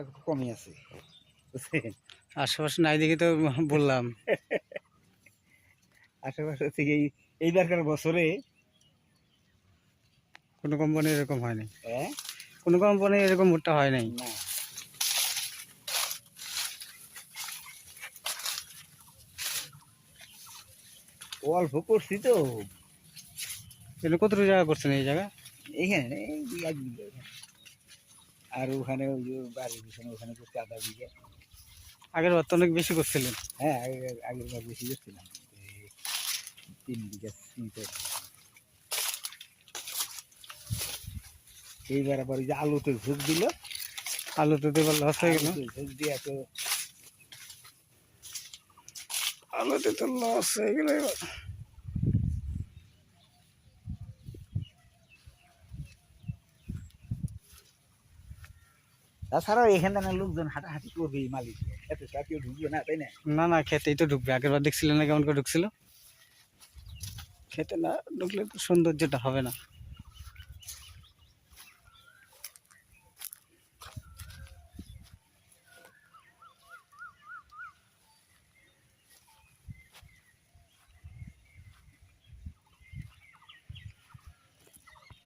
একটা কমই আছে, বুঝছেন? আশেপাশে নাই দেখে তো বললাম। আশেপাশে থেকে এইবারকার বছরে কোনো কোম্পানি এরকম হয়নি, হ্যাঁ কোনো কোম্পানি এরকম ভুট্টা হয় নাই। না অল্প করছি তো এটা কতটুকু জায়গা করছেন এই জায়গা? এইখানে এই 1 বিঘা এখানে। আর ওখানে ওই যে বাড়ির পিছনে ওখানে করছি 1/2 বিঘা। আগের বার তো অনেক বেশি করছিলেন। হ্যাঁ আগের বার বেশি করছিলাম, 3 বিঘা নিতে। এইবার আবার ওই যে আলুতে ঝোঁক দিল, আলুতে তো এবার লস হয়ে গেল, আলুতে ঝোঁক দিয়ে তো আলুতে তো লস হয়ে গেল এবার। তাছাড়াও এখানে না লোকজন হাঁটাহাঁটি করবে, মালিক এত তা কেউ ঢুকবে না, তাই না? না না, খেতেই তো ঢুকবে। আগের বার দেখছিলেন না কেমন করে ঢুকছিল? খেতে না ঢুকলে তো সৌন্দর্যটা হবে না।